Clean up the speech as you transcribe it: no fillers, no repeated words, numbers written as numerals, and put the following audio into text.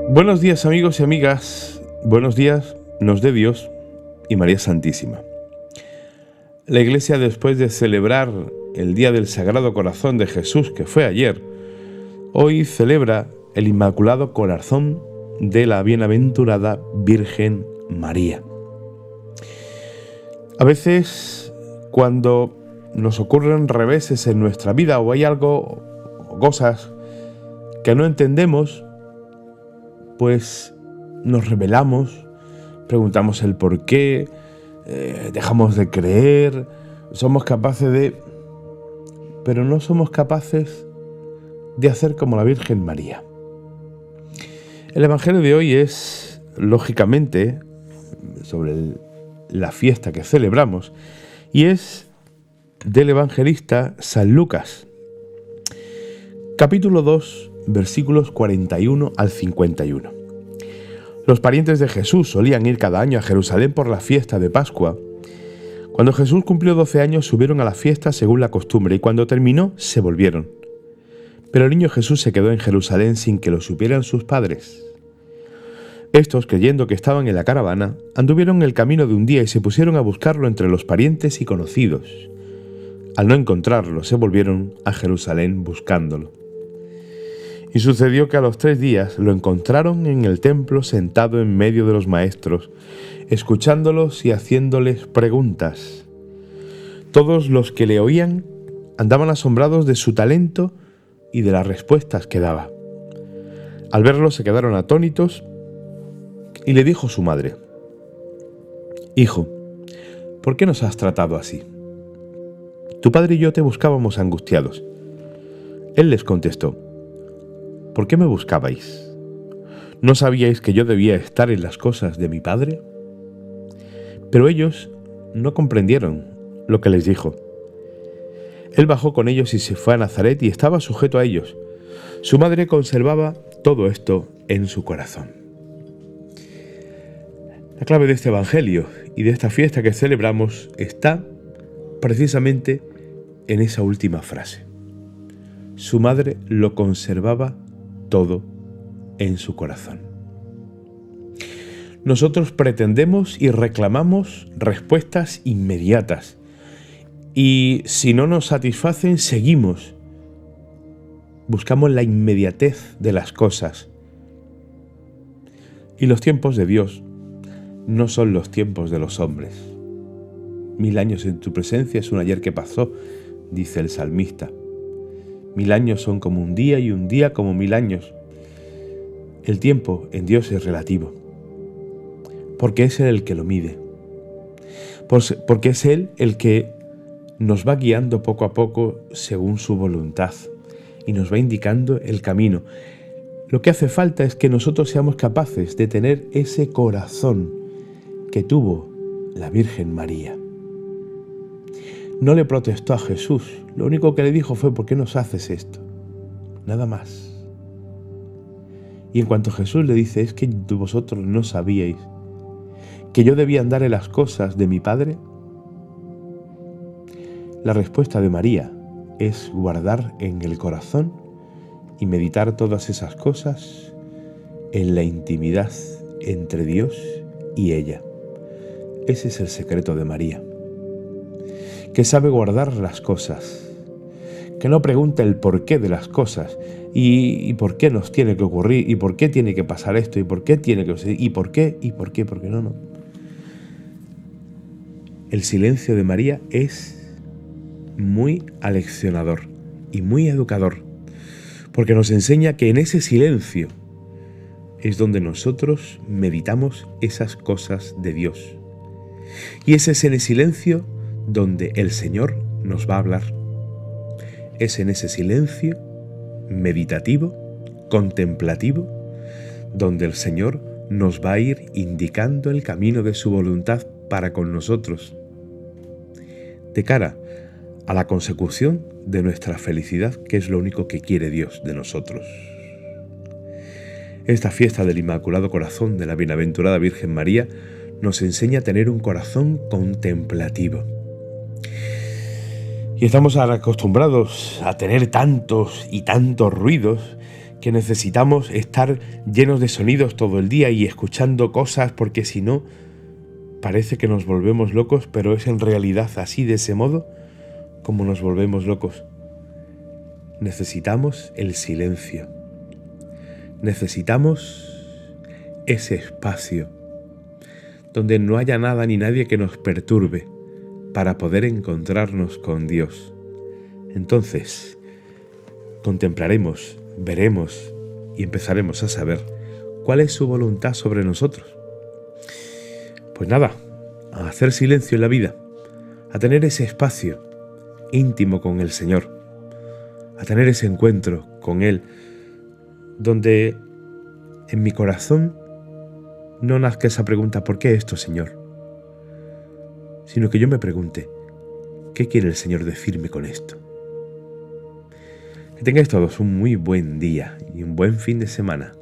Buenos días, amigos y amigas, buenos días nos dé Dios y María Santísima. La Iglesia, después de celebrar el Día del Sagrado Corazón de Jesús, que fue ayer, hoy celebra el Inmaculado Corazón de la Bienaventurada Virgen María. A veces, cuando nos ocurren reveses en nuestra vida o hay algo o cosas que no entendemos, pues nos rebelamos, preguntamos el por qué, dejamos de creer, somos capaces de... pero no somos capaces de hacer como la Virgen María. El Evangelio de hoy es, lógicamente, sobre la fiesta que celebramos, y es del evangelista San Lucas, capítulo 2, versículos 41 al 51. Los parientes de Jesús solían ir cada año a Jerusalén por la fiesta de Pascua. Cuando Jesús cumplió 12 años, subieron a la fiesta según la costumbre, y cuando terminó, se volvieron. Pero el niño Jesús se quedó en Jerusalén sin que lo supieran sus padres. Estos, creyendo que estaban en la caravana, anduvieron el camino de un día y se pusieron a buscarlo entre los parientes y conocidos. Al no encontrarlo, se volvieron a Jerusalén buscándolo. Y sucedió que a los 3 días lo encontraron en el templo sentado en medio de los maestros, escuchándolos y haciéndoles preguntas. Todos los que le oían andaban asombrados de su talento y de las respuestas que daba. Al verlo se quedaron atónitos y le dijo su madre: «Hijo, ¿por qué nos has tratado así? Tu padre y yo te buscábamos angustiados». Él les contestó: «¿Por qué me buscabais? ¿No sabíais que yo debía estar en las cosas de mi padre?». Pero ellos no comprendieron lo que les dijo. Él bajó con ellos y se fue a Nazaret y estaba sujeto a ellos. Su madre conservaba todo esto en su corazón. La clave de este evangelio y de esta fiesta que celebramos está precisamente en esa última frase. Su madre lo conservaba todo en su corazón. Nosotros pretendemos y reclamamos respuestas inmediatas, y si no nos satisfacen, seguimos. Buscamos la inmediatez de las cosas. Y los tiempos de Dios no son los tiempos de los hombres. 1000 años en tu presencia es un ayer que pasó, dice el salmista. 1000 años son como un día y un día como 1000 años. El tiempo en Dios es relativo, porque es Él el que lo mide, porque es Él el que nos va guiando poco a poco según su voluntad y nos va indicando el camino. Lo que hace falta es que nosotros seamos capaces de tener ese corazón que tuvo la Virgen María. No le protestó a Jesús, lo único que le dijo fue: ¿por qué nos haces esto? Nada más. Y en cuanto Jesús le dice: es que vosotros no sabíais que yo debía andar en las cosas de mi Padre, la respuesta de María es guardar en el corazón y meditar todas esas cosas en la intimidad entre Dios y ella. Ese es el secreto de María, que sabe guardar las cosas, que no pregunta el porqué de las cosas y por qué nos tiene que ocurrir y por qué tiene que pasar esto y por qué tiene que suceder y por qué, porque no. El silencio de María es muy aleccionador y muy educador, porque nos enseña que en ese silencio es donde nosotros meditamos esas cosas de Dios. Y ese es en el silencio donde el Señor nos va a hablar. Es en ese silencio meditativo, contemplativo, donde el Señor nos va a ir indicando el camino de su voluntad para con nosotros, de cara a la consecución de nuestra felicidad, que es lo único que quiere Dios de nosotros. Esta fiesta del Inmaculado Corazón de la Bienaventurada Virgen María nos enseña a tener un corazón contemplativo. Y estamos acostumbrados a tener tantos y tantos ruidos que necesitamos estar llenos de sonidos todo el día y escuchando cosas, porque si no, parece que nos volvemos locos, pero es en realidad así, de ese modo, como nos volvemos locos. Necesitamos el silencio. Necesitamos ese espacio donde no haya nada ni nadie que nos perturbe para poder encontrarnos con Dios. Entonces, contemplaremos, veremos y empezaremos a saber cuál es su voluntad sobre nosotros. Pues nada, a hacer silencio en la vida, a tener ese espacio íntimo con el Señor, a tener ese encuentro con Él, donde en mi corazón no nazca esa pregunta, ¿por qué esto, Señor? Sino que yo me pregunte, ¿qué quiere el Señor decirme con esto? Que tengáis todos un muy buen día y un buen fin de semana.